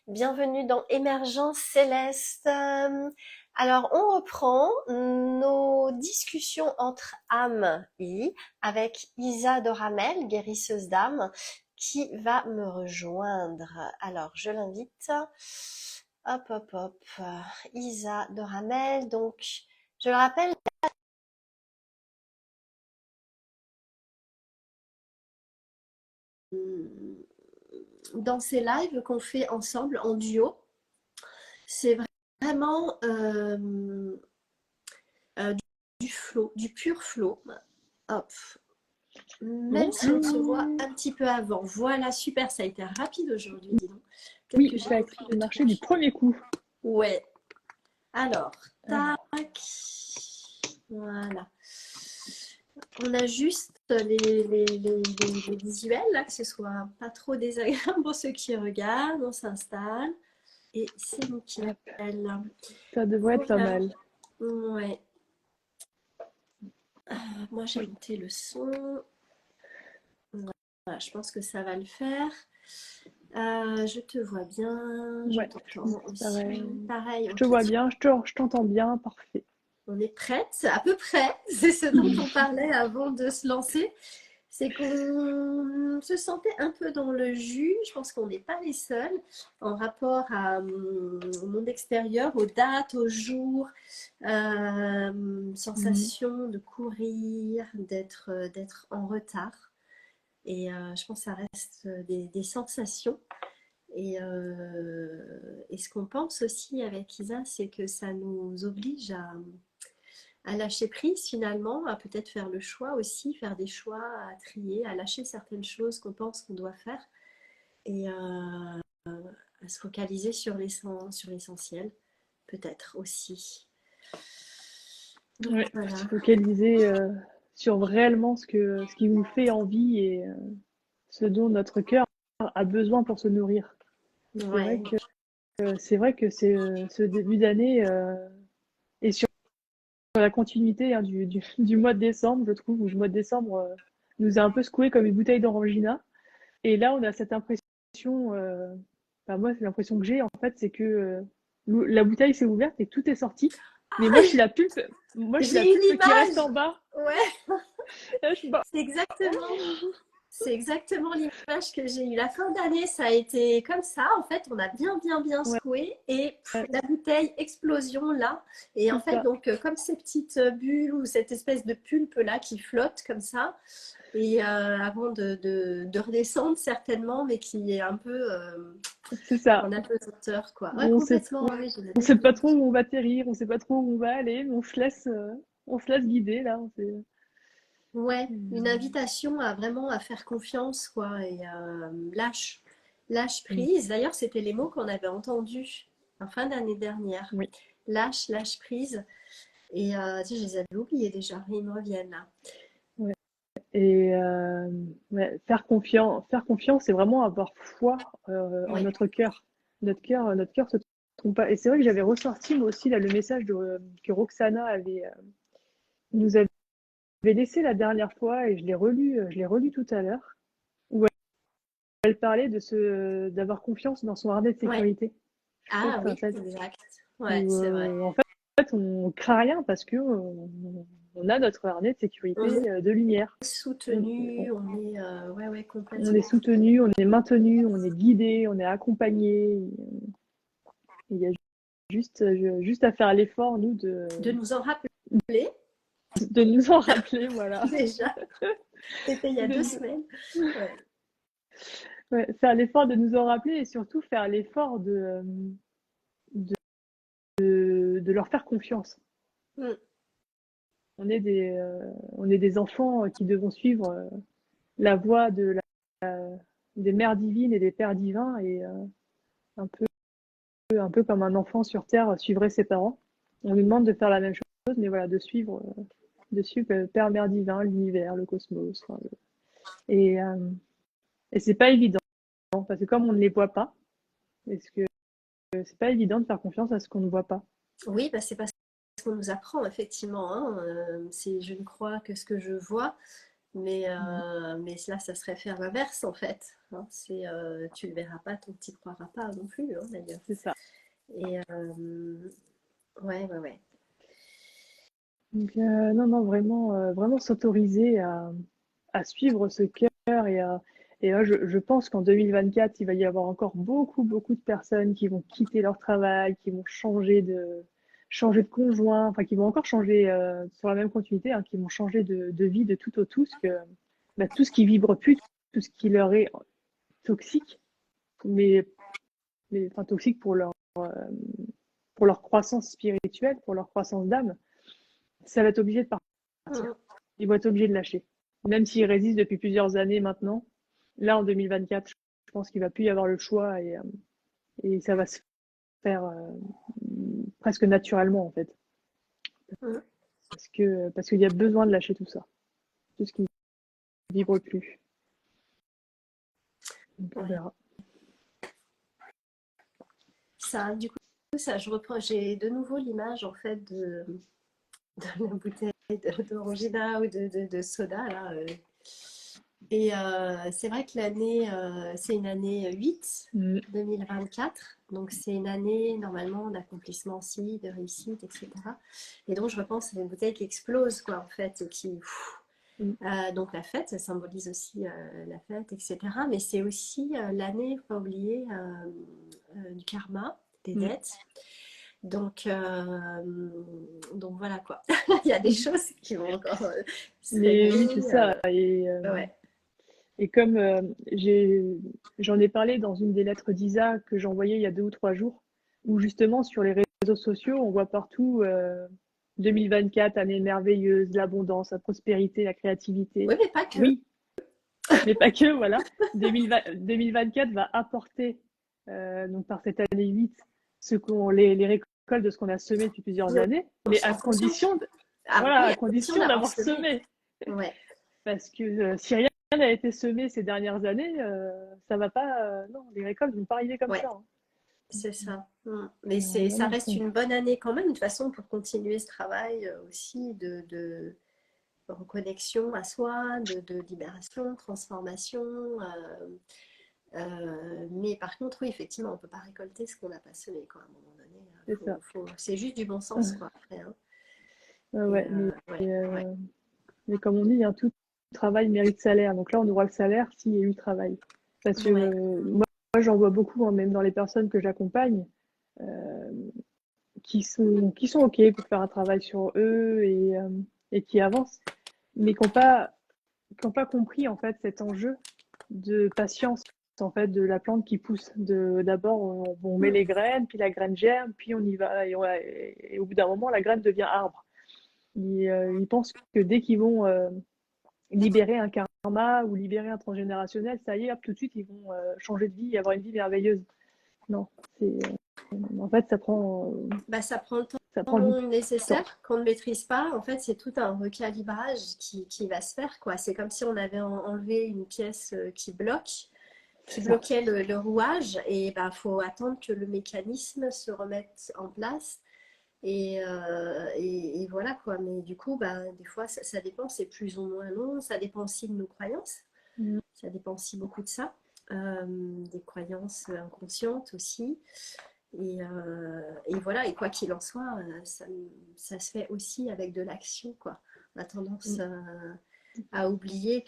Bienvenue dans Émergence Céleste. Alors, on reprend nos discussions entre âmes avec Isa Doramel, guérisseuse d'âme, qui va me rejoindre. Alors, je l'invite. Hop, hop, hop. Isa Doramel. Donc, je le rappelle, dans ces lives qu'on fait ensemble en duo, c'est vraiment du flow, du pur flow. Hop. Même si on se voit un petit peu avant. Voilà, super, ça a été rapide aujourd'hui, dis donc. Peut-être que Oui, j'ai ça a repris le marché truc. du premier coup. Ouais. Alors, Alors, tac. Voilà. On ajuste les visuels, là, que ce soit pas trop désagréable pour ceux qui regardent. On s'installe. Et c'est nickel. hop, ça devrait être pas Voilà. mal. Ouais. Moi, j'ai monté le son. Voilà, je pense que ça va le faire. Je te vois bien, je Ouais, t'entends aussi. pareil. Pareil, Je on te te vois dit. bien, je t'entends bien, parfait. On est prête, à peu près. C'est ce dont on parlait avant de se lancer. C'est qu'on se sentait un peu dans le jus. Je pense qu'on n'est pas les seuls en rapport au monde extérieur, aux dates, aux jours, Mhm. sensation de courir, d'être en retard. Et je pense que ça reste des sensations. Et ce qu'on pense aussi avec Isa, c'est que ça nous oblige à lâcher prise finalement, à peut-être faire le choix aussi, faire des choix, à trier, à lâcher certaines choses qu'on pense qu'on doit faire et à se focaliser sur l'essentiel, peut-être aussi. Donc Ouais, voilà. se focaliser sur réellement ce qui nous fait envie et ce dont notre cœur a besoin pour se nourrir. C'est vrai Ouais. que ce début d'année et sur la continuité du mois de décembre, je trouve, où le mois de décembre nous a un peu secoué comme une bouteille d'orangina. Et là, on a cette impression, enfin, moi, c'est l'impression que j'ai, en fait, c'est que la bouteille s'est ouverte et que tout est sorti. Mais moi, je suis la J'ai une pulpe qui reste image. en bas. Ouais, Là, je suis pas- c'est exactement. C'est exactement l'image que j'ai eue. La fin d'année, ça a été comme ça. En fait, on a bien Ouais, secoué et ouais, la bouteille, explosion là. Et en c'est fait, ça. donc, comme ces petites bulles ou cette espèce de pulpe là qui flotte comme ça. Et avant de redescendre certainement, mais qui est un peu C'est ça. en apesanteur, quoi. Ouais, On sait, complètement. Ouais, j'ai la on même sait pas trop image. où on va atterrir, on sait pas trop où on va aller, mais on se laisse guider, là. Ouais, une invitation à vraiment à faire confiance, quoi, et lâche Mm. prise. D'ailleurs, c'était les mots qu'on avait entendus en fin d'année dernière. Oui. Lâche prise. Et tu sais, je les avais oubliés déjà, ils me reviennent là. Ouais. Et ouais, faire confiance, c'est vraiment avoir foi en Ouais. notre cœur. Notre cœur se trompe pas. Et c'est vrai que j'avais ressorti moi aussi là le message que Roxana nous avait laissé la dernière fois et je l'ai relu tout à l'heure où elle parlait d'avoir confiance dans son harnais de Ouais. sécurité. Je crois que Ah c'est un oui, fait exact. Ouais, où c'est vrai. en fait on craint rien parce que on a notre harnais de On est sécurité de lumière. soutenu, on est ouais, On est complètement. soutenu, on est maintenu, on est guidé, on est accompagné. Il y a juste à faire l'effort, nous, De nous en rappeler de nous en rappeler, voilà. déjà. C'était il y a De, 2 semaines. Ouais. ouais, faire l'effort de nous en rappeler et surtout faire l'effort de leur faire confiance. Mm. On est des enfants qui devons suivre la voie des mères divines et des pères divins et un un peu comme un enfant sur Terre suivrait ses parents. On nous demande de faire la même chose, mais voilà, de suivre le Père, Mère divin, l'univers, le cosmos. Enfin, et, euh, et c'est pas évident, parce que comme on ne les voit pas, est-ce que c'est pas évident de faire confiance à ce qu'on ne voit pas. Oui, bah, c'est parce qu'on nous apprend, effectivement, hein. Je ne crois que ce que je vois. Mais là, ça serait faire l'inverse en fait. Hein. Tu le verras pas, donc tu croiras pas non plus, hein, d'ailleurs. c'est ça. Et ouais, ouais, ouais. Donc, non, non, vraiment, vraiment s'autoriser à suivre ce cœur et je pense qu'en 2024, il va y avoir encore beaucoup, beaucoup de personnes qui vont quitter leur travail, qui vont changer de conjoint, enfin, qui vont encore changer sur la même continuité, hein, qui vont changer de vie de tout au tout, parce que bah, tout ce qui vibre plus, tout ce qui leur est toxique, mais enfin, toxique pour leur croissance spirituelle, pour leur croissance d'âme, ça va être obligé de Mm. partir. Ils vont être obligés de lâcher. Même s'ils résistent depuis plusieurs années maintenant, là en 2024, je pense qu'il va plus y avoir le choix et ça va se faire presque naturellement en fait. Mm. Parce qu'il y a besoin de lâcher tout ça, tout ce qui ne vibre plus. Donc on Ouais. verra. Ça, du coup, ça, je reprends, j'ai de nouveau l'image en fait de la bouteille d'orangina ou de soda là. Et c'est vrai que l'année, c'est une année 8, Mm. 2024. Donc c'est une année normalement d'accomplissement aussi, de réussite, etc. Et donc je repense à une bouteille qui explose, quoi, en fait, et qui. Mm. Donc la fête, ça symbolise aussi la fête, etc. Mais c'est aussi l'année, il ne faut pas oublier, du karma, des Mm. dettes. Donc, donc voilà quoi. Il y a des choses qui vont encore se Mais oui, c'est régler. ça. Ouais. Et comme j'en ai parlé dans une des lettres d'Isa que j'ai envoyées il y a 2 ou 3 jours, où justement sur les réseaux sociaux, on voit partout 2024, année merveilleuse, l'abondance, la prospérité, la créativité. Oui, mais pas que. Oui, mais pas que, voilà. 2024 va apporter, donc par cette année 8, les récoltes de ce qu'on a semé depuis plusieurs Oui, années, en mais à conscience. condition, Ah voilà, oui, à à condition condition d'avoir d'avoir semé. semé. Ouais, Parce que si rien n'a été semé ces dernières années, ça va pas. Non, les récoltes vont pas arriver comme ouais, ça. Hein. c'est ça. Mais Non, ça non, reste une bonne année quand même, de toute façon, pour continuer ce travail aussi de reconnexion à soi, de libération, transformation. Mais par contre, oui, effectivement, on ne peut pas récolter ce qu'on n'a pas semé, quoi, à un moment donné. c'est ça. C'est juste du bon sens, quoi, après. Hein. Et Ouais, ouais, ouais. mais comme on dit, hein, tout travail mérite salaire. Donc là, on aura le salaire s'il y a eu travail. Parce que Ouais. moi j'en vois beaucoup, hein, même dans les personnes que j'accompagne, euh, qui sont OK pour faire un travail sur eux et qui avancent, mais qui n'ont pas compris en fait cet enjeu de patience en fait de la plante qui pousse. D'abord on met Mm. les graines, puis la graine germe, puis on y va et au bout d'un moment la graine devient arbre. Ils pensent que dès qu'ils vont libérer un karma ou libérer un transgénérationnel, ça y est, hop, tout de suite ils vont changer de vie et avoir une vie merveilleuse. Non, c'est en fait Bah, ça prend le ça prend du temps temps. nécessaire qu'on ne maîtrise pas. En fait, c'est tout un recalibrage qui va se faire, quoi. C'est comme si on avait enlevé une pièce qui bloque, C'est qui ça. bloquait le rouage, et bah, faut attendre que le mécanisme se remette en place. Et voilà quoi. Mais du coup, bah, des fois, ça dépend, c'est plus ou moins long. Ça dépend aussi de nos croyances. Mm. Ça dépend aussi beaucoup de ça. Des croyances inconscientes aussi. Et voilà, et quoi qu'il en soit, ça se fait aussi avec de l'action, quoi. On a tendance Mm. à oublier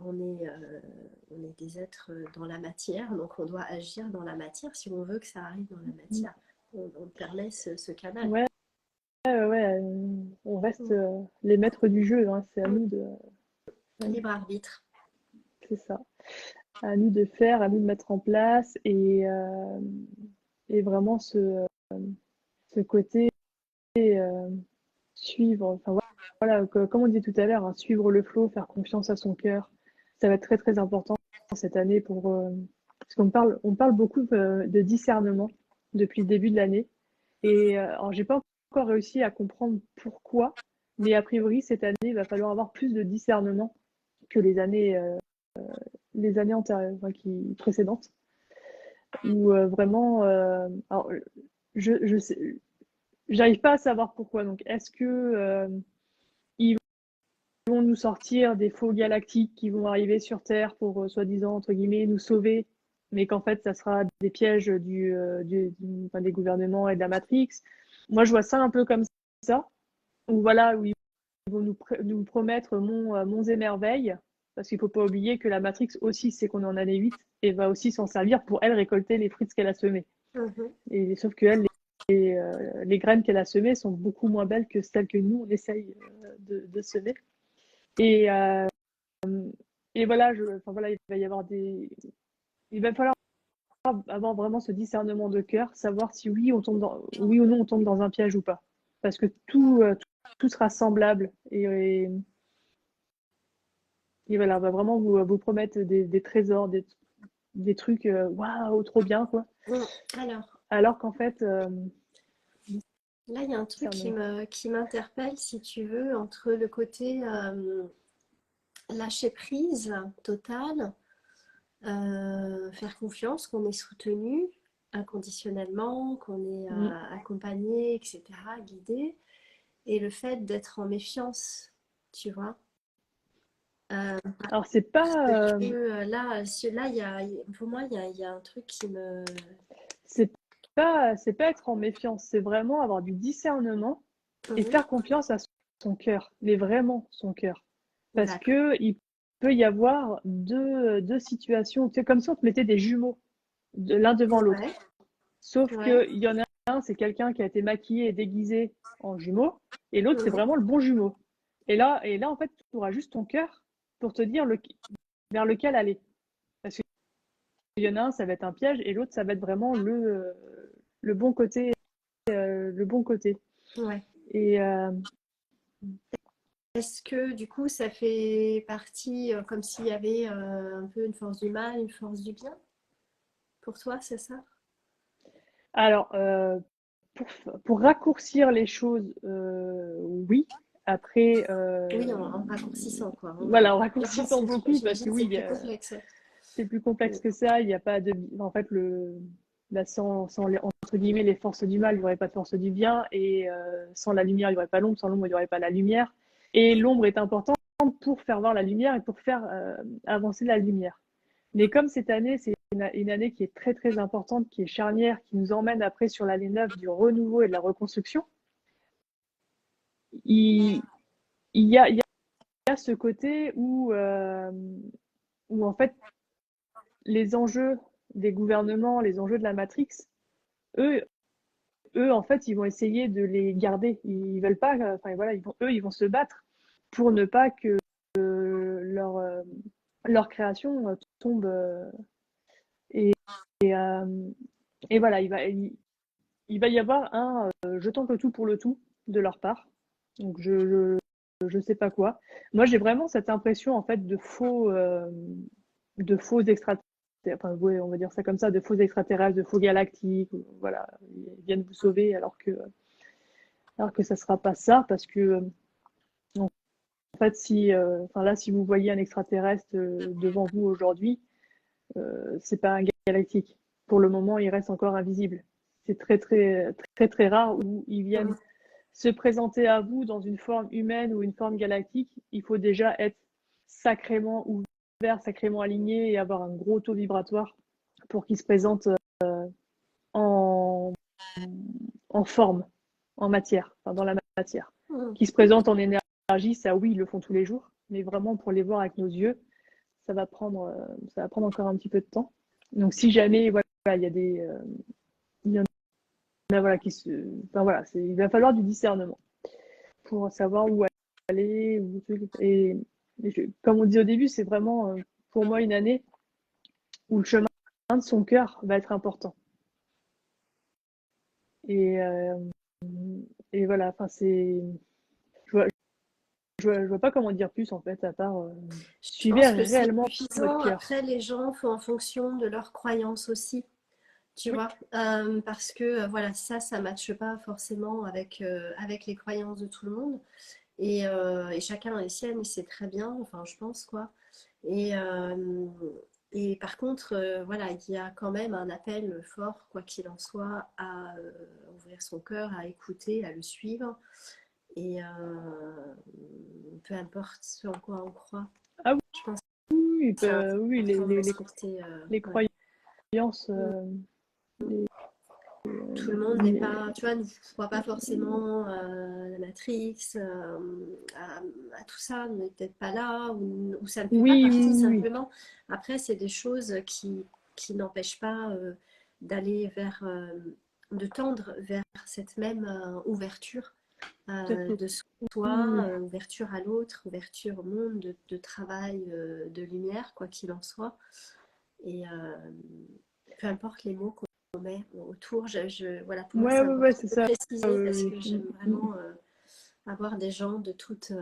on est des êtres dans la matière, donc on doit agir dans la matière si on veut que ça arrive dans la Mm. matière. On permet ce canal. Ouais, ouais, on reste Mm. les maîtres du jeu, hein. C'est à Mm. nous Libre arbitre. c'est ça, à nous de faire, à nous de mettre en place et vraiment ce côté euh, suivre, enfin voilà, comme on dit tout à l'heure, hein, suivre le flot, faire confiance à son cœur, ça va être très très important cette année parce on parle beaucoup de discernement depuis le début de l'année et alors j'ai pas encore réussi à comprendre pourquoi, mais a priori cette année il va falloir avoir plus de discernement que les années antérieures, enfin, précédentes, où vraiment, alors, je sais, j'arrive pas à savoir pourquoi. Donc, est-ce que ils vont nous sortir des faux galactiques qui vont arriver sur Terre pour, soi-disant, entre guillemets, nous sauver, mais qu'en fait, ça sera des pièges enfin, des gouvernements et de la Matrix. Moi, je vois ça un peu comme ça, où voilà, où ils vont nous promettre monts et merveilles, parce qu'il ne faut pas oublier que la Matrix aussi, c'est qu'on est en année 8 et va aussi s'en servir pour elle récolter les fruits de ce qu'elle a semés. Mhm. Et sauf que elle, les graines qu'elle a semées sont beaucoup moins belles que celles que nous, on essaye de semer. Et, euh, et voilà, enfin, voilà, il va falloir avoir vraiment ce discernement de cœur, savoir si oui ou non on tombe dans un piège ou pas. Parce que tout sera semblable. Et voilà, on va vraiment vous promettre des trésors, des trucs, waouh, trop bien, quoi. Mm. Alors, Alors qu'en fait, là, il y a un truc discernement. qui m'interpelle, si tu veux, entre le côté lâcher prise totale, faire confiance, qu'on est soutenu inconditionnellement, qu'on est Mm. accompagné, etc., guidé, et le fait d'être en méfiance, tu vois. Euh, Alors, c'est parce pas, que là, pour moi, il y a un truc qui me... c'est c'est pas être en méfiance, c'est vraiment avoir du discernement et Mhm. faire confiance à son cœur, mais vraiment son cœur. Parce D'accord. que il peut y avoir deux situations, c'est comme si on te mettait des jumeaux l'un devant l'autre. Ouais, Sauf ouais. qu'il y en a un, c'est quelqu'un qui a été maquillé et déguisé en jumeau, et l'autre, c'est Mhm. vraiment le bon jumeau. En fait, tu auras juste ton cœur pour te dire vers lequel aller. Parce qu'il y en a un, ça va être un piège, et l'autre, ça va être vraiment le bon côté, le bon côté. Ouais. Et Est-ce que du coup, ça fait partie comme s'il y avait un peu une force du mal, une force du bien? Pour toi, c'est ça? alors, pour, pour raccourcir les choses, oui. Après, Oui, en raccourcissant, quoi. voilà, en Hein. raccourcissant beaucoup, parce que J'imagine que c'est oui, plus complexe. c'est plus complexe que ça. Il n'y a pas de. En fait, sans entre guillemets, les forces du mal, il n'y aurait pas de force du bien. Et sans la lumière, il n'y aurait pas l'ombre. Sans l'ombre, il n'y aurait pas la lumière. Et l'ombre est importante pour faire voir la lumière et pour faire avancer la lumière. Mais comme cette année, c'est une année qui est très très importante, qui est charnière, qui nous emmène après sur l'année 9 du renouveau et de la reconstruction, il, il y a ce côté où en fait les enjeux des gouvernements, les enjeux de la Matrix, eux, en fait, ils vont essayer de les garder. Ils veulent pas, enfin voilà, ils vont se battre pour ne pas que leur, leur création tombe. Et, et, euh, et voilà, il va y avoir un je tente le tout pour le tout de leur part. Donc je sais pas quoi. Moi, j'ai vraiment cette impression en fait de faux extraterrestres. Enfin, ouais, on va dire ça comme ça, de faux extraterrestres, de faux galactiques. Voilà, ils viennent vous sauver alors que ça sera pas ça parce que en fait, enfin là, si vous voyez un extraterrestre devant vous aujourd'hui, c'est pas un galactique. Pour le moment, il reste encore invisible. C'est très rare où ils viennent Mhm. se présenter à vous dans une forme humaine ou une forme galactique. Il faut déjà être sacrément ouvert, sacrément aligné et avoir un gros taux vibratoire pour qu'ils se présentent en, en forme, en matière, enfin dans la matière. Mhm. Qui se présentent en énergie, ça oui, ils le font tous les jours, mais vraiment pour les voir avec nos yeux, ça va prendre encore un petit peu de temps. Donc si jamais voilà, il y a il y en a voilà qui se, enfin voilà, il va falloir du discernement pour savoir où aller. Comme on dit au début, c'est vraiment pour moi une année où le chemin de son cœur va être important. Et, euh, et voilà, enfin je vois, je vois pas comment dire plus en fait, à part Je suivez pense que c'est réellement votre suffisant. cœur. Après, les gens font en fonction de leurs croyances aussi, tu Oui, vois. Parce que voilà, ça ne matche pas forcément avec les croyances de tout le monde. Et chacun a les siennes, et c'est très bien, enfin, je pense, quoi. Et, euh, et par contre, voilà, il y a quand même un appel fort, quoi qu'il en soit, à ouvrir son cœur, à écouter, à le suivre. Et peu importe ce en quoi on croit, Ah je pense que oui, c'est oui, important de respecter. les Ouais. croyances, les, Tout le monde n'est pas, tu vois, ne croit pas forcément à la Matrix, à tout ça, n'est peut-être pas là, ou ça ne fait pas oui, partie oui, oui, simplement. Après, c'est des choses qui n'empêchent pas d'aller vers, de tendre vers cette même ouverture tout à fait. de Oui, soi, ouverture à l'autre, ouverture au monde, de travail, de lumière, quoi qu'il en soit. Et peu importe les mots qu'on met autour, voilà, pour moi ouais, c'est ouais, ouais, important c'est de ça. préciser parce Oui, que j'aime vraiment avoir des gens de tous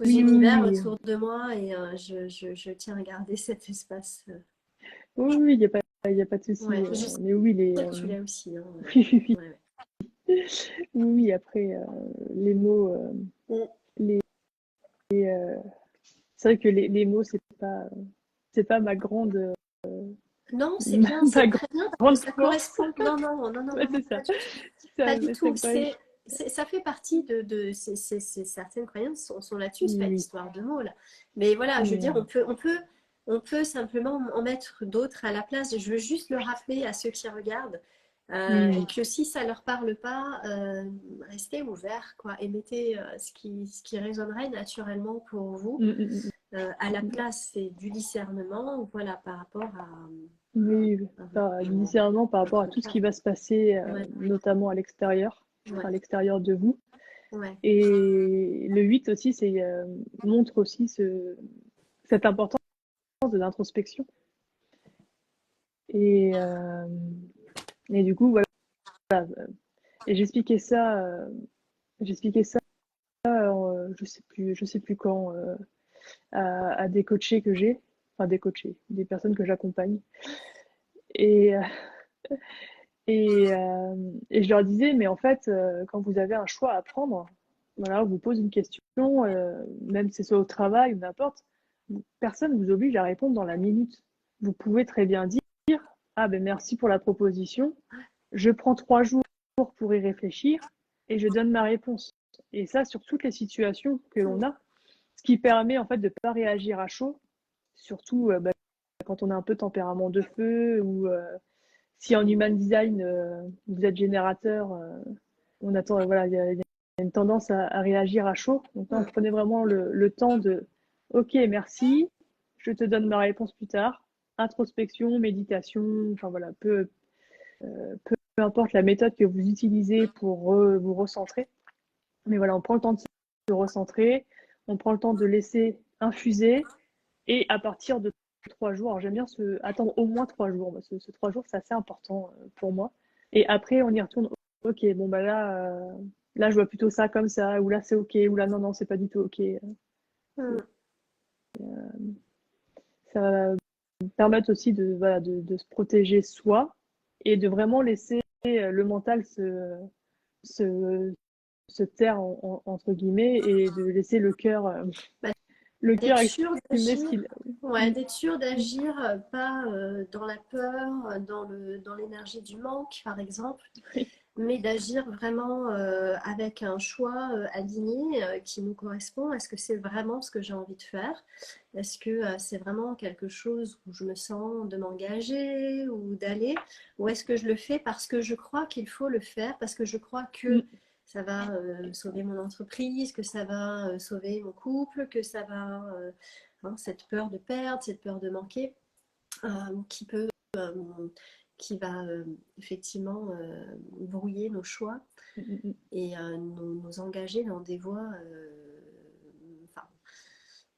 oui, univers oui, autour de moi et je tiens à garder cet espace. oui, oui, il y a pas de souci. Ouais, je sais Mais oui, que tu l'as aussi. Hein, oui, oui, oui, ouais, oui, oui, après, les mots, ouais. les, c'est vrai que les mots, c'est pas ma Non, c'est bien, ma c'est très bien parce que grande ça force. correspond. Non, non, non, non, Ouais, non, non, c'est ça. pas du tout. Ça, Pas du c'est tout. vrai. Ça fait partie certaines croyances sont là-dessus. C'est Oui, pas une oui. histoire de mots là. Mais voilà, je veux Mais, dire, on peut simplement en mettre d'autres à la place. Je veux juste le rappeler à ceux qui regardent oui, oui. que si ça leur parle pas, restez ouverts, quoi, et mettez ce qui résonnerait naturellement pour vous. Mm, mm, mm, À la mm. place, c'est du discernement, voilà, par rapport Oui, oui. à Du discernement par rapport à votre tout ce cas. qui va se passer, Ouais, notamment ouais, à l'extérieur de vous. ouais. Et le 8 aussi, montre aussi cette importance de l'introspection. Et, euh, et du coup, voilà. Et j'expliquais ça, je sais plus quand, à des coachés que j'ai, enfin des coachés, des personnes que j'accompagne. Et, et je leur disais, mais en fait, quand vous avez un choix à prendre, voilà, on vous pose une question, même si c'est au travail ou n'importe, personne ne vous oblige à répondre dans la minute. Vous pouvez très bien dire, ah ben merci pour la proposition, je prends 3 jours pour y réfléchir et je donne ma réponse. Et ça, sur toutes les situations que l'on a, ce qui permet en fait de ne pas réagir à chaud, surtout quand on a un peu tempérament de feu ou si en human design vous êtes générateur, on attend, voilà, il y a une tendance à réagir à chaud. Donc là, on prenait vraiment le temps de, ok, merci, je te donne ma réponse plus tard. Introspection, méditation, enfin voilà, peu importe la méthode que vous utilisez pour vous recentrer. Mais voilà, on prend le temps de se recentrer, on prend le temps de laisser infuser, et à partir de 3 jours, alors j'aime bien attendre au moins 3 jours, parce que ce 3 jours, c'est assez important pour moi. Et après, on y retourne. Ok, bon bah là, je vois plutôt ça comme ça, ou là c'est ok, ou là non, non, c'est pas du tout ok. Mm. Ça va permettre aussi voilà, de se protéger soi et de vraiment laisser le mental se, se taire entre guillemets et de laisser Bah, le cœur d'être sûr exprimer ce d'agir, qu'il. ouais, d'être sûr d'agir, pas dans la peur, dans l'énergie du manque, par exemple, mais d'agir vraiment avec un choix aligné qui nous correspond. Est-ce que c'est vraiment ce que j'ai envie de faire? Est-ce que c'est vraiment quelque chose où je me sens de m'engager ou d'aller? Ou est-ce que je le fais parce que je crois qu'il faut le faire, parce que je crois que ça va sauver mon entreprise, que ça va sauver mon couple, que ça va... hein, cette peur de perdre, cette peur de manquer, euh, qui peut... qui va effectivement brouiller nos choix et nous engager dans des voies enfin,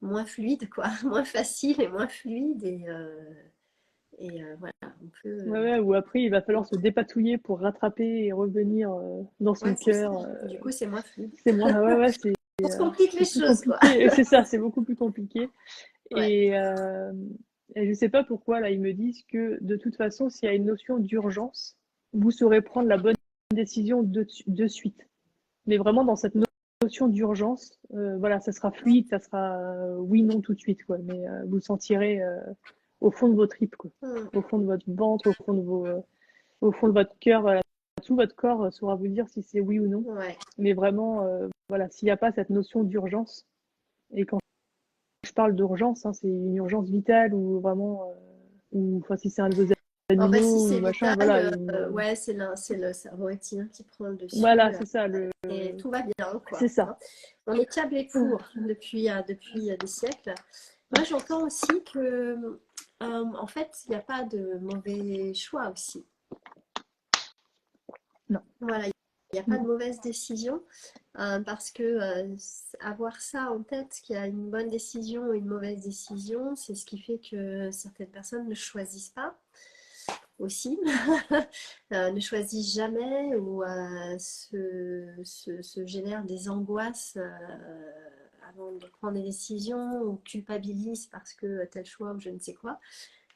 moins fluides, quoi, moins faciles et moins fluides. Et voilà, on peut. Ouais, ouais, ou après, il va falloir se dépatouiller pour rattraper et revenir dans son Ouais, c'est ça. cœur. Du coup, c'est moins fluide. C'est moins, ouais, ouais, On se complique les c'est plus choses, quoi. compliqué. C'est ça, c'est beaucoup plus compliqué. Ouais. Et, euh, et je sais pas pourquoi, là, ils me disent que de toute façon, s'il y a une notion d'urgence, vous saurez prendre la bonne décision de suite. Mais vraiment, dans cette notion d'urgence, voilà, ça sera fluide, ça sera oui, non tout de suite, quoi. Mais vous sentirez au fond de vos tripes, quoi. Mm. Au fond de votre ventre, au fond de votre cœur, tout votre corps saura vous dire si c'est oui ou non. Ouais. Mais vraiment, voilà, s'il n'y a pas cette notion d'urgence, et quand je parle d'urgence, hein, c'est une urgence vitale ou vraiment, ou enfin, si c'est un de vos Oh, bah, si animaux ou c'est machin, vital, voilà, ouais, c'est le cerveau reptilien qui prend le voilà, dessus, c'est ça, et tout va bien, c'est quoi. ça. Hein. On est câblé pour depuis des siècles. Moi, j'entends aussi que, en fait, il n'y a pas de mauvais choix aussi. Non. Voilà, il n'y a pas de mauvaise décision, parce que avoir ça en tête, qu'il y a une bonne décision ou une mauvaise décision, c'est ce qui fait que certaines personnes ne choisissent pas aussi, ne choisissent jamais ou se génèrent des angoisses avant de prendre des décisions ou culpabilisent parce que tel choix ou je ne sais quoi.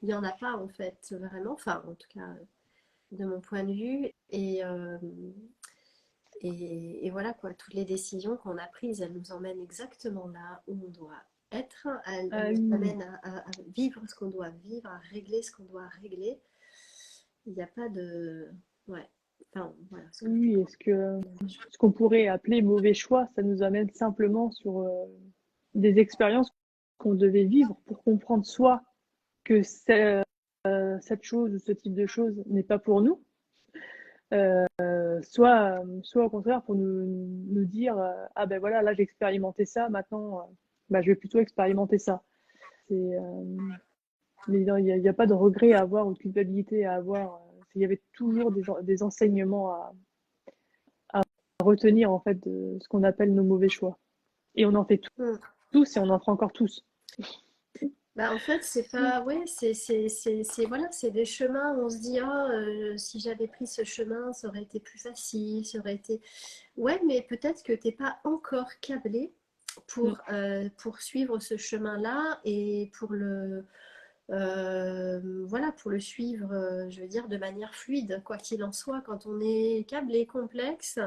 Il n'y en a pas en fait vraiment, enfin en tout cas de mon point de vue. Et voilà quoi, toutes les décisions qu'on a prises, elles nous emmènent exactement là où on doit être, elles Ah nous oui, amènent à vivre ce qu'on doit vivre, à régler ce qu'on doit régler. Il n'y a pas de... Ouais. Enfin, voilà ce que je oui, est-ce que ce qu'on pourrait appeler mauvais choix, ça nous amène simplement sur des expériences qu'on devait vivre pour comprendre soit que cette chose ou ce type de chose n'est pas pour nous, soit au contraire pour nous dire ah ben voilà, là j'ai expérimenté ça, maintenant bah, je vais plutôt expérimenter ça. Mais il y a pas de regret à avoir ou de culpabilité à avoir. Il y avait toujours des enseignements à retenir en fait de ce qu'on appelle nos mauvais choix. Et on en fait Hmm. tous et on en fera encore tous. Bah, en fait, c'est pas... Ouais, voilà, c'est des chemins où on se dit, ah, si j'avais pris ce chemin, ça aurait été plus facile, ça aurait été... Ouais, mais peut-être que t'es pas encore câblé Mm. pour suivre ce chemin-là et voilà, pour le suivre, je veux dire, de manière fluide, quoi qu'il en soit, quand on est câblé complexe,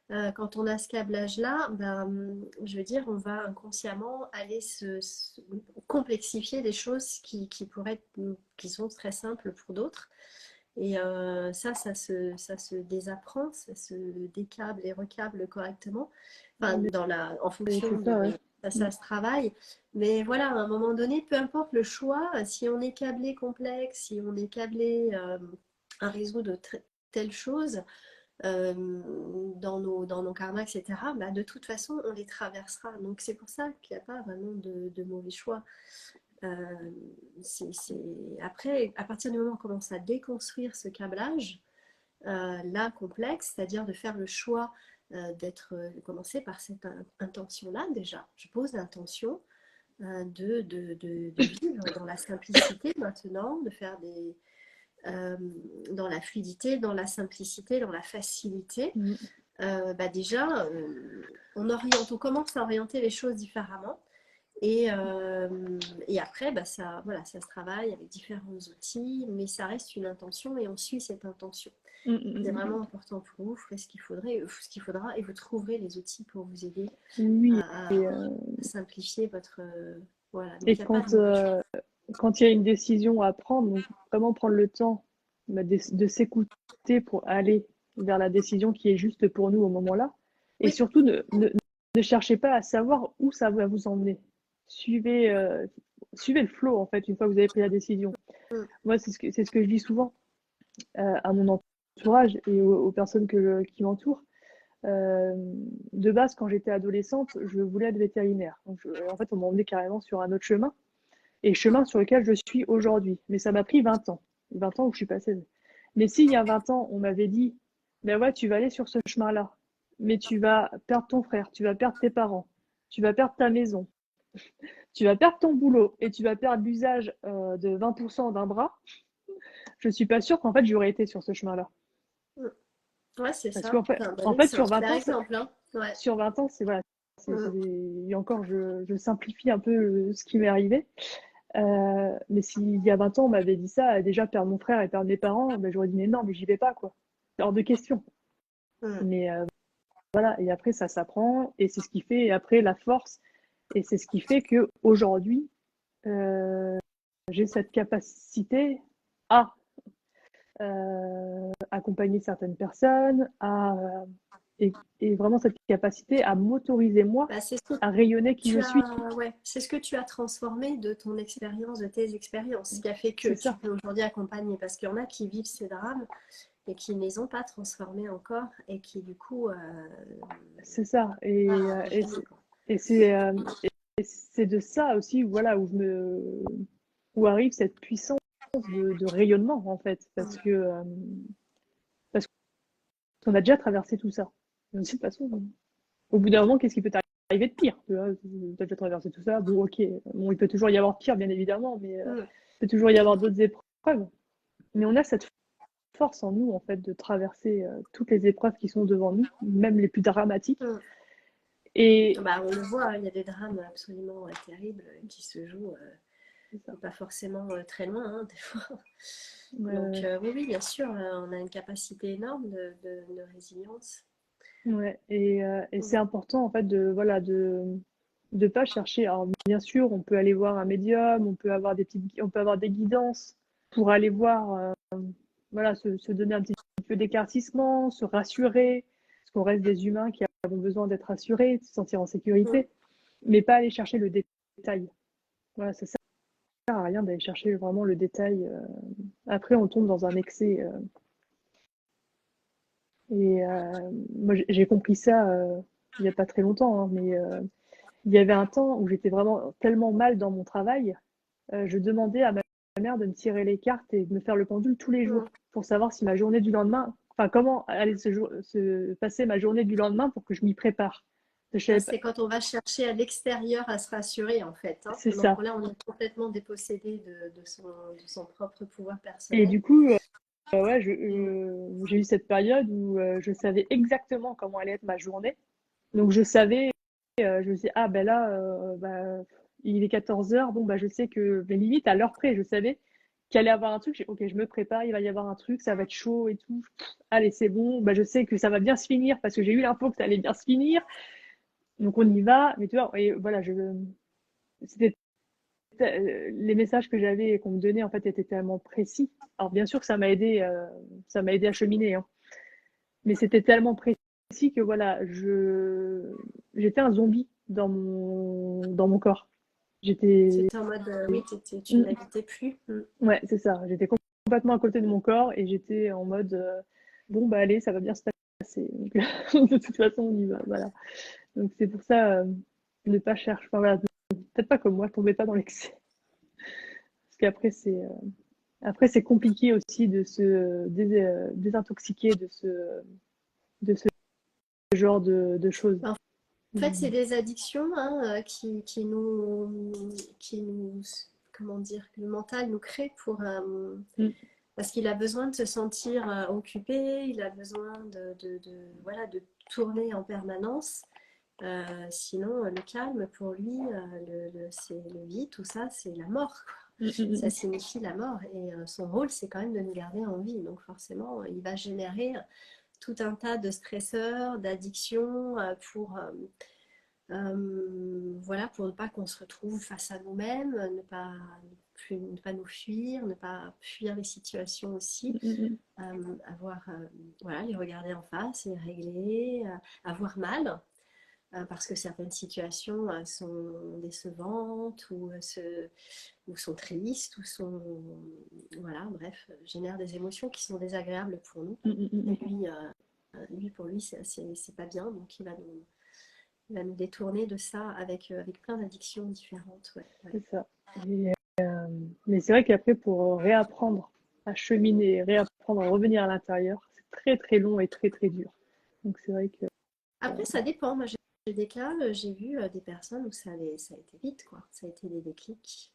quand on a ce câblage-là, ben, je veux dire, on va inconsciemment aller complexifier des choses qui pourraient qui sont très simples pour d'autres. Et ça se désapprend, ça se décable et recable correctement, enfin, en fonction C'est ça, ouais. de... Mm. Ça se travaille. Mais voilà, à un moment donné, peu importe le choix, si on est câblé complexe, si on est câblé à résoudre telle chose dans nos karmas, etc., bah, de toute façon, on les traversera. Donc c'est pour ça qu'il n'y a pas vraiment de mauvais choix. Euh, Après, à partir du moment où on commence à déconstruire ce câblage, là complexe, c'est-à-dire de faire le choix de commencer par cette intention-là déjà. Je pose l'intention de vivre dans la simplicité maintenant, de faire euh, dans la fluidité, dans la simplicité, dans la facilité. Mm. Bah déjà, on commence à orienter les choses différemment. Et après, bah ça, voilà, ça se travaille avec différents outils, mais ça reste une intention et on suit cette intention. Mm, C'est mm, mm. vraiment important pour vous, vous ferez ce qu'il faudra et vous trouverez les outils pour vous aider Oui, et, à simplifier votre... voilà, donc et il n'y a pas de mauvais choix. quand il y a une décision à prendre, donc vraiment prendre le temps bah, de s'écouter pour aller vers la décision qui est juste pour nous au moment-là. Et Oui, surtout, ne cherchez pas à savoir où ça va vous emmener. Suivez, suivez le flow, en fait, une fois que vous avez pris la décision. mm, Moi, c'est ce que je dis souvent à mon entourage et aux personnes qui m'entourent. Euh, de base, quand j'étais adolescente, je voulais être vétérinaire. Donc, en fait, on m'a emmené carrément sur un autre chemin, et chemin sur lequel je suis aujourd'hui. Mais ça m'a pris 20 ans. 20 ans où je suis passée. Mais s'il y a 20 ans, on m'avait dit, ben ouais, tu vas aller sur ce chemin-là, mais tu vas perdre ton frère, tu vas perdre tes parents, tu vas perdre ta maison, tu vas perdre ton boulot, et tu vas perdre l'usage de 20% d'un bras, je suis pas sûre qu'en fait j'aurais été sur ce chemin-là. mm. Ouais, c'est Parce ça. qu'en fait, Enfin, bah en oui, fait, c'est un sur 20 super ans, exemple, hein. Ouais. sur 20 ans, c'est voilà, Mm, et encore, je simplifie un peu ce qui m'est arrivé. Mais s'il y a 20 ans, on m'avait dit ça, déjà perdre mon frère et perdre mes parents, ben, j'aurais dit mais non, mais j'y vais pas, quoi. C'est hors de question. mm, Mais voilà, et après, ça s'apprend, et c'est ce qui fait, et après, la force, et c'est ce qui fait que aujourd'hui j'ai cette capacité à, accompagner certaines personnes, et vraiment cette capacité à m'autoriser moi Bah, c'est ce que à rayonner qui je tu suis. as, ouais, c'est ce que tu as transformé de ton expérience, de tes expériences, qui a fait que C'est tu ça, peux aujourd'hui accompagner. Parce qu'il y en a qui vivent ces drames et qui ne les ont pas transformés encore et qui du coup c'est ça. Et, pas euh, et enchaîné, c'est quoi. et c'est, c'est de ça aussi, voilà, où arrive cette puissance de rayonnement, en fait, parce qu'on a déjà traversé tout ça. De toute façon, au bout d'un moment, qu'est-ce qui peut t'arriver de pire? Tu vois, t'as déjà traversé tout ça, bon, ok. Bon, il peut toujours y avoir pire, bien évidemment, mais Mm. il peut toujours y avoir d'autres épreuves. Mais on a cette force en nous, en fait, de traverser toutes les épreuves qui sont devant nous, même les plus dramatiques. Mm. Et Bah, on le voit, hein, il y a des drames absolument terribles qui se jouent c'est ça. et pas forcément très loin, hein, des fois. Donc Ouais, oui, oui, bien sûr, on a une capacité énorme de résilience. ouais. Et Mm. c'est important, en fait, voilà, de pas chercher. Alors, bien sûr, on peut aller voir un médium, on peut avoir des guidances pour aller voir, voilà, se donner un petit peu d'éclaircissement, se rassurer, parce qu'on reste des humains qui avons besoin d'être rassurés, de se sentir en Mm. sécurité, mais pas aller chercher le détail. Voilà, ça sert à rien d'aller chercher vraiment le détail. Après, on tombe dans un excès. Moi, j'ai compris ça il n'y a pas très longtemps, hein, mais il y avait un temps où j'étais vraiment tellement mal dans mon travail, je demandais à ma mère de me tirer les cartes et de me faire le pendule tous les Mm. jours pour savoir si ma journée du lendemain, enfin comment allait se passer ma journée du lendemain pour que je m'y prépare. Je Ah, savais pas. c'est quand on va chercher à l'extérieur à se rassurer, en fait, hein. C'est Donc ça. là, on est complètement dépossédé de son propre pouvoir Et personnel. du coup, ouais, Mm. j'ai eu cette période où je savais exactement comment allait être ma journée. Donc je savais, je me disais, ah ben là, bah, il est 14 heures, bon bah je sais que, mais limite à l'heure près, je savais qu'il allait y avoir un truc, ok, je me prépare, il va y avoir un truc, ça va être chaud et tout. Allez, c'est bon, bah je sais que ça va bien se finir parce que j'ai eu l'info que ça allait bien se finir, donc on y va. Mais tu vois, et voilà, c'était, les messages que j'avais et qu'on me donnait en fait étaient tellement précis. Alors bien sûr que ça m'a aidé à cheminer, hein, mais c'était tellement précis que voilà, j'étais un zombie dans mon corps. J'étais, C'était en mode, oui, tu n'habitais plus. Mm. ouais, c'est ça. J'étais complètement à côté de mon corps et j'étais en mode, bon, bah allez, ça va bien se passer. Donc, de toute façon, on y va. Voilà. Donc, c'est pour ça, ne pas chercher. Enfin, voilà, peut-être pas comme moi, tombez pas dans l'excès. Parce qu'après, après, c'est compliqué aussi de se désintoxiquer de ce genre de choses. En fait, c'est des addictions, hein, qui nous, comment dire, que le mental nous crée pour, Mm, parce qu'il a besoin de se sentir occupé, il a besoin voilà, de tourner en permanence. Sinon, le calme, pour lui, c'est le vide, tout ça, c'est la mort, quoi. mm, mm, Ça mm. signifie la mort. Et son rôle, c'est quand même de nous garder en vie. Donc forcément, il va générer tout un tas de stresseurs, d'addictions voilà, pour ne pas qu'on se retrouve face à nous-mêmes, ne pas nous fuir, ne pas fuir les situations aussi, Mm, mm, avoir, voilà, les regarder en face, les régler, avoir mal, parce que certaines situations sont décevantes ou sont tristes, ou sont, voilà, bref, génèrent des émotions qui sont désagréables pour nous. mm, mm, Et mm. lui pour lui, c'est pas bien, donc il va nous détourner de ça avec plein d'addictions différentes. Ouais, ouais. C'est ça. Et, mais c'est vrai qu'après, pour réapprendre à cheminer, réapprendre à revenir à l'intérieur, c'est très très long et très très dur. Donc c'est vrai que Après, ça dépend. Moi, j'ai des cas, j'ai vu des personnes où ça a été vite, quoi. Ça a été des déclics,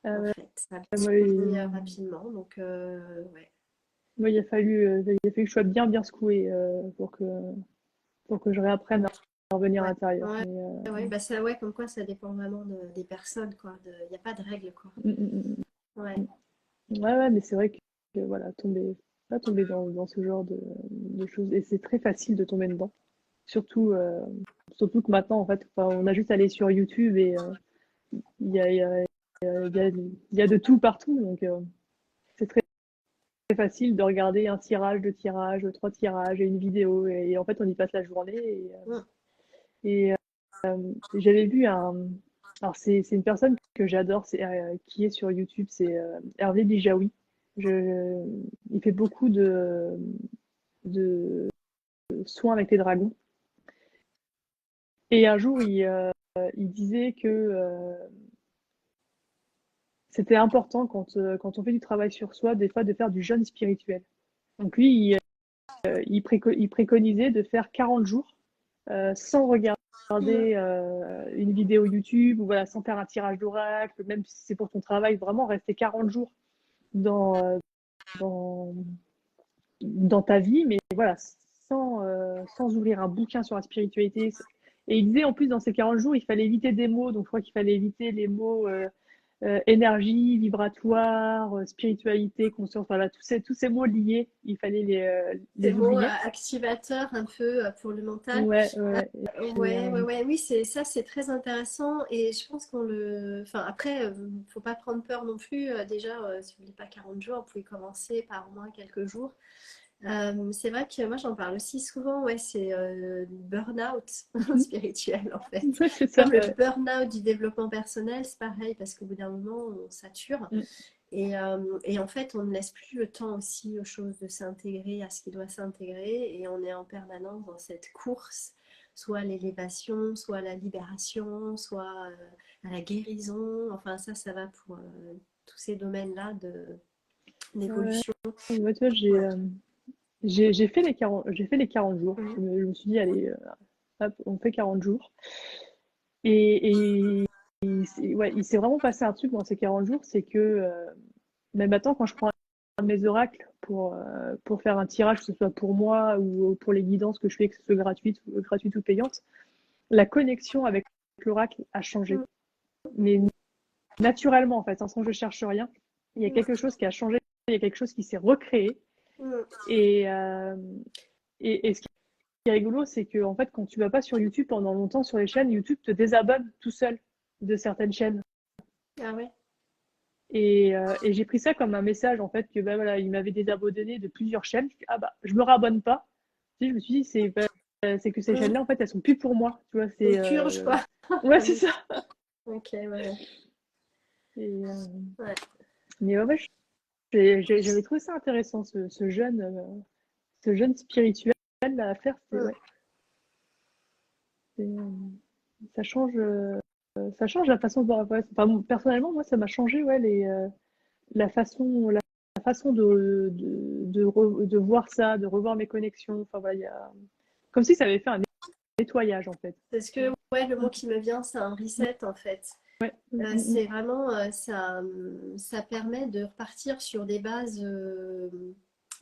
en euh, fait. Ça a moi, venu rapidement, donc ouais. moi, il a fallu que je sois bien bien secouée pour que je réapprenne à revenir à Ouais, l'intérieur. ouais, Mais, ouais, bah ça, ouais, comme quoi ça dépend vraiment des personnes, quoi. Il n'y a pas de règle, quoi. mm, mm, Ouais. mm. Ouais, ouais, mais c'est vrai que voilà, pas tomber dans ce genre de choses. Et c'est très facile de tomber dedans. Surtout, surtout que maintenant, en fait, enfin, on a juste à aller sur YouTube et il y a, il y a, il y a de tout partout. Donc, c'est très facile de regarder un tirage, deux tirages, trois tirages et une vidéo. Et en fait, on y passe la journée. Mm. Et j'avais vu un. Alors, c'est une personne que j'adore, qui est sur YouTube, c'est Hervé Bijaoui. Il fait beaucoup de soins avec les dragons. Et un jour, il disait que c'était important quand on fait du travail sur soi, des fois, de faire du jeûne spirituel. Donc lui, il préconisait de faire 40 jours sans regarder Mm. une vidéo YouTube ou voilà, sans faire un tirage d'oracle, même si c'est pour ton travail, vraiment rester 40 jours dans, dans, dans ta vie, mais voilà, sans ouvrir un bouquin sur la spiritualité. Et il disait en plus, dans ces 40 jours, il fallait éviter des mots. Donc, je crois qu'il fallait éviter les mots énergie, vibratoire, spiritualité, conscience. Voilà, tous ces mots liés, il fallait Ces les mots oublier. activateurs un peu pour le mental. Ouais, ouais. Et puis, Oui, c'est très intéressant et je pense qu'on le. Enfin, après, faut pas prendre peur non plus. Déjà, si vous voulez pas 40 jours, vous pouvez commencer par au moins quelques jours. C'est vrai que moi j'en parle aussi souvent, ouais, c'est du burn-out spirituel en fait. ouais, c'est ça. Comme le Ouais. burn-out du développement personnel, c'est pareil parce qu'au bout d'un moment on sature Mm. et en fait on ne laisse plus le temps aussi aux choses de s'intégrer à ce qui doit s'intégrer et on est en permanence dans cette course, soit à l'élévation, soit à la libération, soit à la guérison. Enfin ça va pour tous ces domaines-là Ouais. d'évolution. Ouais, tu vois, Ouais. j'ai fait les 40 jours. Mhm. Je me suis dit, allez, hop, on fait 40 jours. Et ouais, il s'est vraiment passé un truc dans ces 40 jours, c'est que même maintenant, quand je prends un de mes oracles pour faire un tirage, que ce soit pour moi ou pour les guidances que je fais, que ce soit gratuite ou payante, la connexion avec l'oracle a changé. Mais naturellement, en fait, sans que je cherche rien, il y a quelque chose qui a changé, il y a quelque chose qui s'est recréé. Mhm. Et, ce qui est rigolo, c'est que en fait, quand tu vas pas sur YouTube pendant longtemps sur les chaînes, YouTube te désabonne tout seul de certaines chaînes. Ah ouais. Et j'ai pris ça comme un message en fait que bah, voilà, il m'avait désabonné de plusieurs chaînes. Ah bah, je me rabonne pas. Tu sais, je me suis dit c'est que ces Mhm. chaînes-là en fait, elles sont plus pour moi. Tu vois, On purge quoi. ouais, Comme c'est on dit. ça. Ok, ouais. Et, Ouais. mais ouais, j'avais trouvé ça intéressant ce jeûne spirituel là, à faire. Mhm. Ouais, c'est, ça change. Ça change la façon de voir. Ouais, enfin, personnellement, moi, ça m'a changé ouais, la façon de voir ça, de revoir mes connexions. Enfin, voilà, comme si ça avait fait un nettoyage, en fait. Parce que ouais, le mot qui me vient, c'est un reset en fait. Ouais. C'est vraiment ça permet de repartir sur des bases.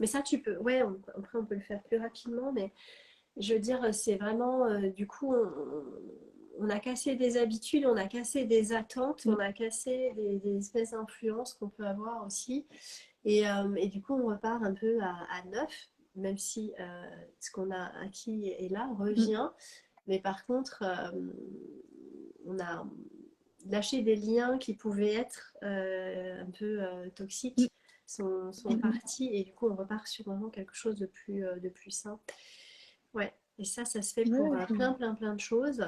Mais ça, tu peux. Ouais, après on peut le faire plus rapidement, mais je veux dire, c'est vraiment du coup on a cassé des habitudes, on a cassé des attentes, on a cassé des espèces d'influences qu'on peut avoir aussi. Et du coup, on repart un peu à neuf, même si ce qu'on a acquis est là, revient. Mais par contre, on a lâché des liens qui pouvaient être un peu toxiques, sont partis, et du coup, on repart sur vraiment quelque chose de plus sain. Ouais. Et ça se fait pour Ouais, plein de choses.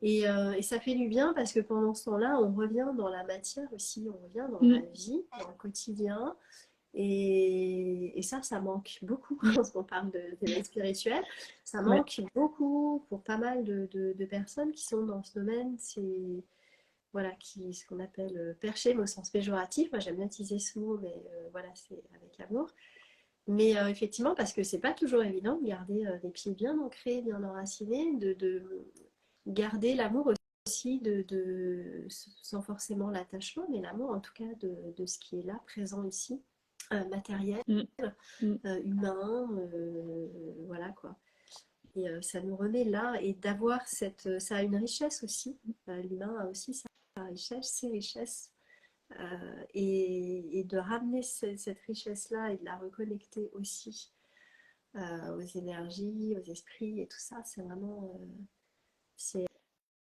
Et ça fait du bien parce que pendant ce temps-là, on revient dans la matière aussi, on revient dans la vie, dans le quotidien. Et ça manque beaucoup quand on parle d'éveil spirituel. Ça ouais. manque beaucoup pour pas mal de personnes qui sont dans ce domaine. C'est voilà, ce qu'on appelle perché, mais au sens péjoratif. Moi, j'aime bien utiliser ce mot, mais voilà, c'est avec amour. Mais effectivement, parce que c'est pas toujours évident de garder des pieds bien ancrés, bien enracinés, de garder l'amour aussi, sans forcément l'attachement, mais l'amour en tout cas de ce qui est là, présent ici, matériel, Mm, mm, humain, voilà quoi. Et ça nous remet là et d'avoir ça a une richesse aussi. L'humain a aussi sa richesse, ses richesses. Et de ramener cette richesse-là et de la reconnecter aussi aux énergies, aux esprits et tout ça, c'est vraiment c'est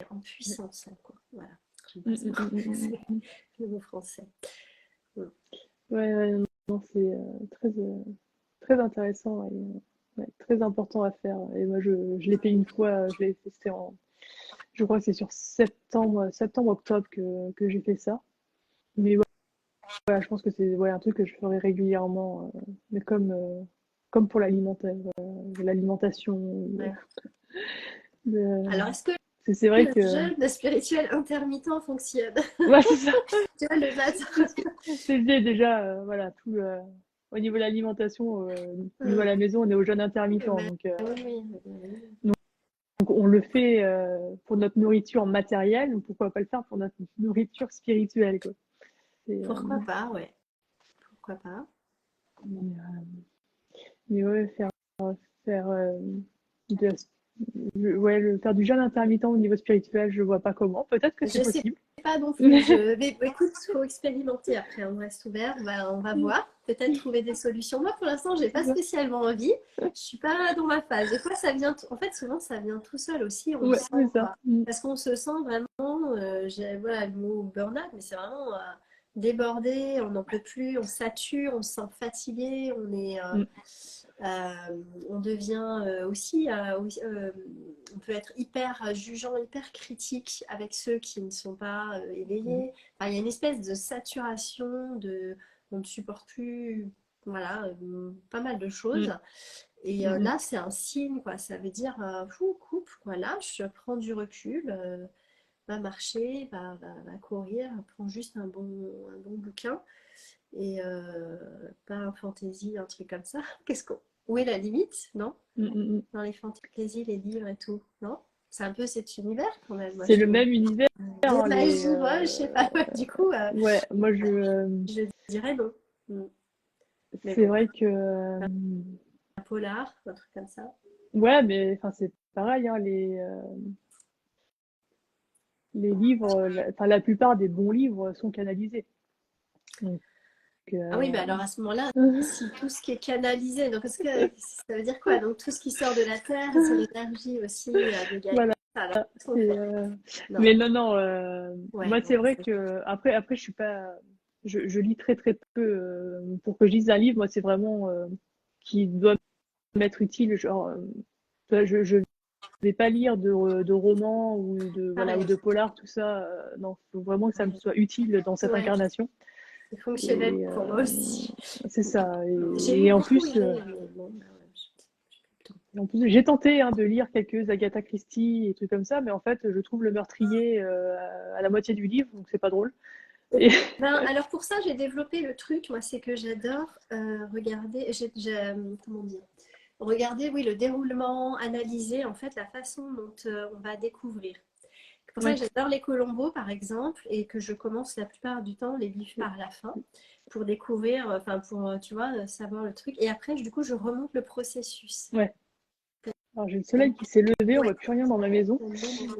en puissance, hein, quoi. Voilà, j'aime mm, pas ce mm, mot, mm, mm, c'est mm. le mot français. Mm. Ouais, ouais, c'est très intéressant et ouais, très important à faire. Et moi, je l'ai fait une fois, je l'ai fait, je crois que c'est sur octobre que j'ai fait ça. Mais voilà, je pense que c'est ouais, un truc que je ferai régulièrement, mais comme pour l'alimentation. Ouais. de- Alors, est-ce que c'est vrai le que jeûne spirituel intermittent fonctionne? ouais, c'est ça. Tu vois, le matin. C'est l'idée déjà, voilà, au niveau de l'alimentation, au niveau de Hum, la maison, on est au jeûne intermittent, bah, oui, donc on le fait pour notre nourriture matérielle, donc pourquoi pas le faire pour notre nourriture spirituelle, quoi. C'est, pourquoi pas, ouais. Pourquoi pas? mais, mais ouais, faire de ouais, faire du jeûne intermittent au niveau spirituel, je vois pas comment. Peut-être que c'est Je sais possible. pas non plus. Mais Mais écoute, il faut expérimenter après. On reste ouvert. On va voir. Peut-être trouver des solutions. Moi, pour l'instant, j'ai pas spécialement envie. Je suis pas dans ma phase. Des fois, ça vient. En fait, souvent, ça vient tout seul aussi. On le ouais, sent, c'est ça. quoi. Parce qu'on se sent vraiment. Voilà le mot burn-out, mais c'est vraiment débordé. On n'en peut plus. On sature. On se sent fatigué. Mm, On devient on peut être hyper jugeant, hyper critique avec ceux qui ne sont pas mm, éveillés. Enfin, il y a une espèce de saturation, on ne supporte plus, voilà, pas mal de choses. mm, Et mm, mm. là, c'est un signe, quoi. Ça veut dire, fou, coupe, quoi. Lâche, prends du recul, va marcher, va courir, prends juste un bon bouquin et pas un fantasy, un truc comme ça. Où est la limite, non? Mm, mm, mm. Dans les fantaisies, les livres et tout, non? C'est un peu cet univers quand même, moi C'est je le trouve. même univers, Des hein, magies, ouais, je sais pas. Du coup, ouais, moi je dirais non. Mais c'est bon, vrai que un polar, un truc comme ça. ouais, mais enfin c'est pareil, hein, les livres, enfin la plupart des bons livres sont canalisés. Donc, Ah oui, bah alors à ce moment-là, euh, si tout ce qui est canalisé, donc parce que ça veut dire quoi? Donc tout ce qui sort de la terre, c'est l'énergie aussi de Gaïa. voilà, Alors qu'est-ce qu'on c'est fait? Non, mais non, ouais, moi c'est ouais, vrai que après je suis pas, je lis très peu pour que je lise un livre. Moi c'est vraiment qui doit m'être utile, genre je vais pas lire de romans ou de voilà ou pareil. de polars, tout ça. Non, faut vraiment que ça me soit utile dans cette Ouais, incarnation. c'est fonctionnel Et pour moi aussi. c'est ça. J'ai Et beaucoup aimé, mais bon, bah ouais, en plus, j'ai tenté hein, de lire quelques Agatha Christie et trucs comme ça, mais en fait, je trouve le meurtrier à la moitié du livre, donc c'est pas drôle. Et ben, alors pour ça, j'ai développé le truc, moi, c'est que j'adore regarder, comment dire, regarder, oui, le déroulement, analyser en fait la façon dont on va découvrir. C'est pour ça que ouais, j'adore les Colombo, par exemple, et que je commence la plupart du temps les livres par la fin pour découvrir, enfin pour, tu vois, savoir le truc. Et après, du coup, je remonte le processus. ouais. Alors j'ai le soleil qui s'est levé, on Ouais. voit plus rien dans ma maison,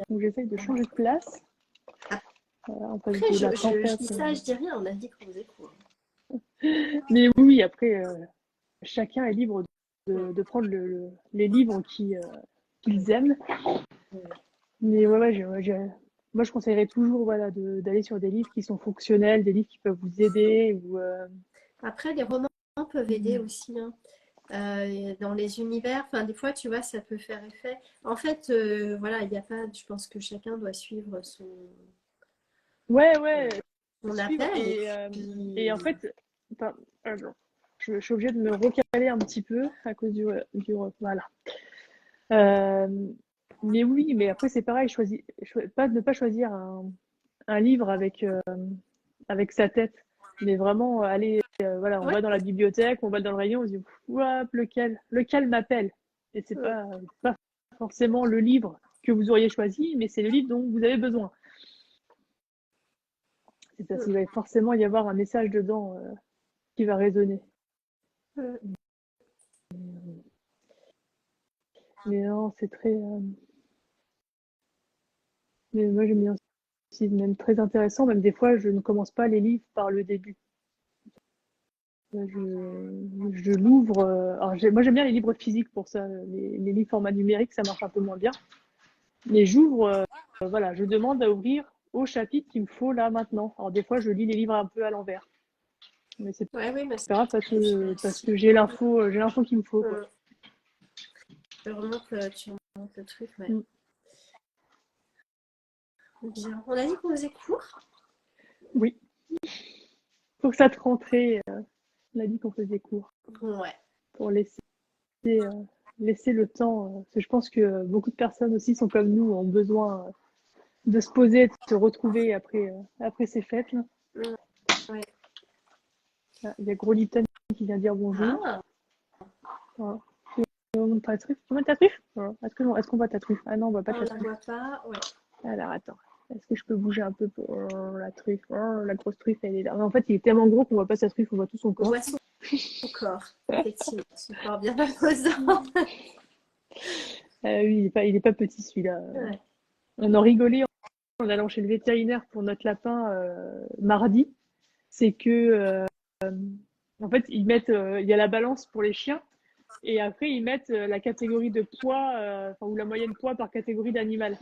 donc j'essaye de changer de place en face Après, de la je tempête. dis ça, je dis rien, on a dit qu'on faisait court. Mais oui, après, chacun est libre de prendre les livres qu'ils aiment. Mais ouais, moi je conseillerais toujours voilà, d'aller sur des livres qui sont fonctionnels, des livres qui peuvent vous aider. Après, les romans peuvent aider aussi, hein. Dans les univers, enfin, des fois, tu vois, ça peut faire effet. En fait, voilà, il n'y a pas, je pense que chacun doit suivre Ouais, euh, ouais, son suivre. appel. Et Et puis, en fait, enfin, alors, je suis obligée de me recaler un petit peu à cause voilà. Euh, mais oui, mais après c'est pareil, ne pas choisir un livre avec sa tête, mais vraiment aller, voilà, on ouais, va dans la bibliothèque, on va dans le rayon, on se dit, ouah, lequel m'appelle? Et c'est pas forcément le livre que vous auriez choisi, mais c'est le livre dont vous avez besoin. C'est parce qu'il va forcément y avoir un message dedans qui va résonner. Mais non, c'est très. Mais moi j'aime bien aussi, même très intéressant. Même des fois, je ne commence pas les livres par le début. Je l'ouvre. Alors moi j'aime bien les livres physiques pour ça. Les livres format numérique, ça marche un peu moins bien. Mais j'ouvre, voilà, je demande à ouvrir au chapitre qu'il me faut là maintenant. Alors des fois, je lis les livres un peu à l'envers. Mais c'est Ouais, oui, mais pas grave parce que j'ai l'info qu'il me faut, quoi. tu remontes le truc, ouais. Mm. Bien. On a dit qu'on faisait court. Oui, pour cette rentrée, on a dit qu'on faisait court Ouais. pour laisser le temps. Parce que je pense que beaucoup de personnes aussi sont comme nous, ont besoin de se poser, de se retrouver après ces fêtes, là. Mm, ouais. Ah, il y a Gros Lipton qui vient dire bonjour. Ah, Voilà. Tu montes ta truffe? Tu montes ta truffe? Voilà. Est-ce qu'on voit ta truffe? Ah non, on voit pas on ta la truffe. voit pas. Ouais. Alors attends. Est-ce que je peux bouger un peu pour la truffe? Oh, la grosse truffe, elle est là. Mais en fait, il est tellement gros qu'on voit pas sa truffe, on voit tout son On corps. voit son corps. Effectivement, son corps bien imposant. Oui, il est pas petit celui-là. Ouais. On en rigolait en allant chez le vétérinaire pour notre lapin mardi. C'est que en fait, il y a la balance pour les chiens et après ils mettent la catégorie de poids, ou la moyenne poids par catégorie d'animal.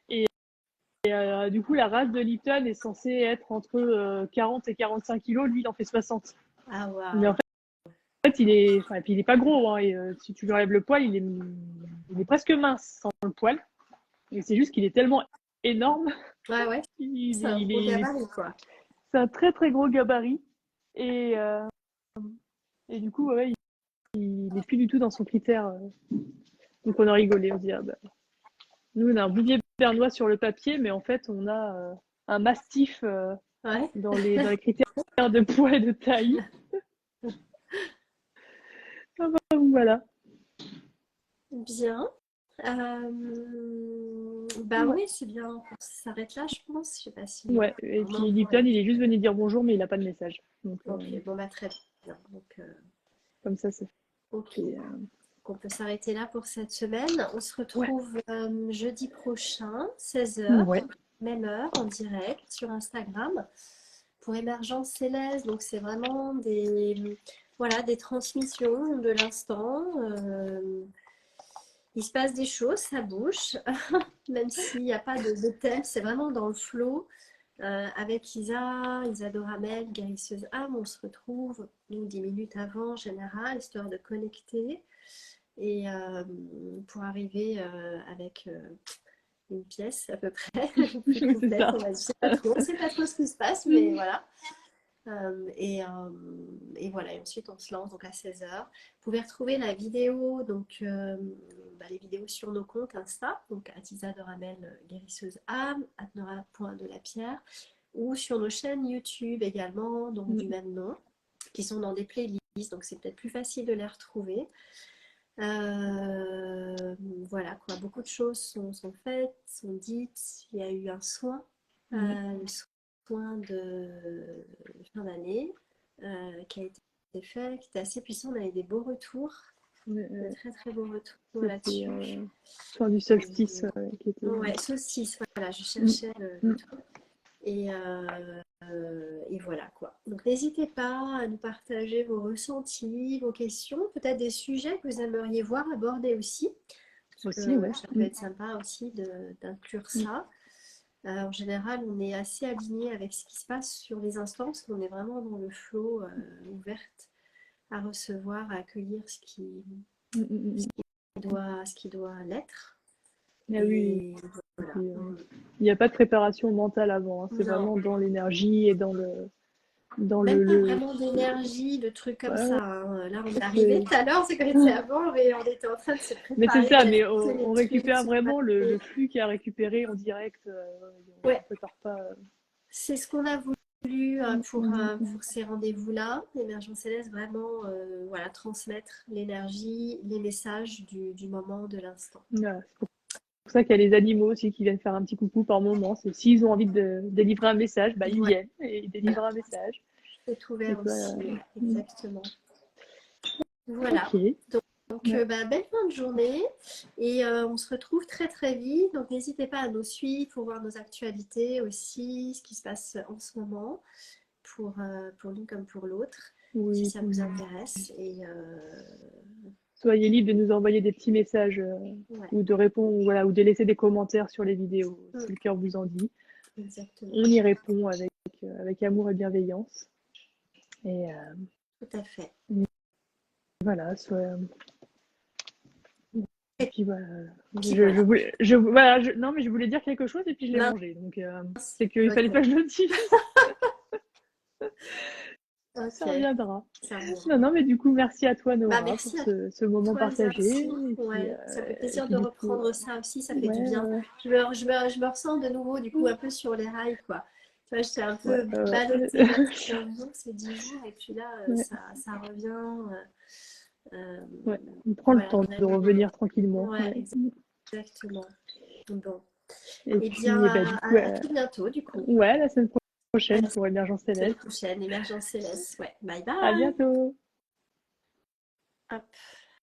Et du coup, la race de Lipton est censée être entre 40 et 45 kilos. Lui, il en fait 60. Ah, Mais en waouh. fait, et puis il est pas gros, hein, et si tu lui enlèves le poil, il est presque mince sans le poil. Et c'est juste qu'il est tellement énorme. Ouais, ouais. Il, C'est un il gros est, gabarit, quoi. c'est un très très gros gabarit. Et, euh, et du coup, ouais, il n'est plus du tout dans son critère. Donc on a rigolé, on dit, ah bah, nous on a un bouvier bernois sur le papier, mais en fait on a un mastif Ouais. dans les critères de poids et de taille. Ah bah, voilà. Bien. Bah Ouais. oui, c'est bien. On s'arrête là, je pense. Je sais pas si Ouais. Et vraiment puis pour Lipton, il est juste venu dire bonjour, mais il n'a pas de message. Donc Ok, bon bah très bien. Donc, comme ça, c'est ok. fait. On peut s'arrêter là pour cette semaine. On se Ouais. retrouve jeudi prochain, 16h, Ouais. même heure, en direct sur Instagram pour Émergence Céleste. Donc c'est vraiment voilà, des transmissions de l'instant. Il se passe des choses, ça bouge, même s'il n'y a pas de thème, c'est vraiment dans le flow. Avec Isa Doramel, guérisseuse âme, on se retrouve nous 10 minutes avant en général, histoire de connecter et pour arriver avec une pièce à peu près plus C'est complète, ça. on va dire. On ne sait pas trop ce qui se passe, mais voilà. Et voilà, et ensuite on se lance donc à 16h. Vous pouvez retrouver la vidéo, donc les vidéos sur nos comptes Insta, donc Atisa de Ramel, guérisseuse âme, Atnora.delapierre, ou sur nos chaînes YouTube également, donc du même nom, qui sont dans des playlists, donc c'est peut-être plus facile de les retrouver. Voilà quoi, beaucoup de choses sont faites, sont dites. Il y a eu un soin, le soin de fin d'année qui a été fait, qui était assez puissant. On a eu des beaux retours, de très très beaux retours C'était là-dessus. fin du solstice qui était. Ouais, saucisse, voilà, je Mm, cherchais le mm. truc. Et voilà quoi. Donc n'hésitez pas à nous partager vos ressentis, vos questions, peut-être des sujets que vous aimeriez voir abordés aussi. Parce Aussi, que ouais. ça peut être sympa aussi d'inclure Mm. ça. En général, on est assez aligné avec ce qui se passe sur les instances. On est vraiment dans le flow, ouverte à recevoir, à accueillir Mm, mm, mm. ce qui doit l'être. Ah oui, Et et voilà. puis, il n'y a pas de préparation mentale avant, hein. C'est Non, vraiment dans l'énergie et dans même pas le... vraiment d'énergie, de trucs comme Ouais, ça, hein. Là, on est arrivé c'est... tout à l'heure, c'est comme c'était avant, mais on était en train de se Mais c'est préparer, ça, mais d'ajuster les on trucs, récupère se vraiment le préparer. flux qui a récupéré en direct. On Ouais, prépare pas. c'est ce qu'on a voulu Mm, mm, pour ces rendez-vous-là. Émergence Céleste, vraiment voilà, transmettre l'énergie, les messages du moment, de l'instant. voilà. C'est pour ça qu'il y a les animaux aussi qui viennent faire un petit coucou par moment. C'est s'ils ont envie de délivrer un message, bah, ils Ouais, viennent et ils délivrent un message. c'est Et ouvert toi, aussi, ouais, mm. exactement. Voilà. Ok. Donc, Ouais. belle fin de journée et on se retrouve très très vite. Donc, n'hésitez pas à nous suivre pour voir nos actualités aussi, ce qui se passe en ce moment pour l'une comme pour l'autre, si Oui, ça vous puis intéresse. Et soyez libre de nous envoyer des petits messages ouais, ou de répondre, voilà, ou de laisser des commentaires sur les vidéos, mm, si le cœur vous en dit. exactement. On y répond avec amour et bienveillance. Et Tout à fait. voilà, et Et puis voilà, puis voilà. voilà, non, mais je voulais dire quelque chose et puis je l'ai Mince, mangé. Donc, c'est qu'il fallait pas ok. que je le dise. Ça Ok, reviendra. ça revient. Non, non, mais du coup, merci à toi, Bah, Nora, pour merci à ce moment toi, Elsa, partagé. aussi. Ouais, ça fait Et plaisir puis de du coup, reprendre ça aussi, ça fait du ouais, bien. ouais, Je me ressens de nouveau, du coup, un peu sur les rails, quoi. Tu vois, j'étais un ouais, peu ouais, ballottée là, ces 15 jours, ces 10 jours, et puis là, ouais, ça revient. Euh, ouais. On prend le voilà, temps on a de eu. revenir tranquillement. Ouais, Ouais. exactement. Bon. Et Eh bien, puis, bah, du coup, à tout bientôt, du coup. ouais, la semaine À la prochaine pour Émergence semaine Céleste. prochaine, Émergence Céleste. Ouais, bye À bye. bientôt! Hop.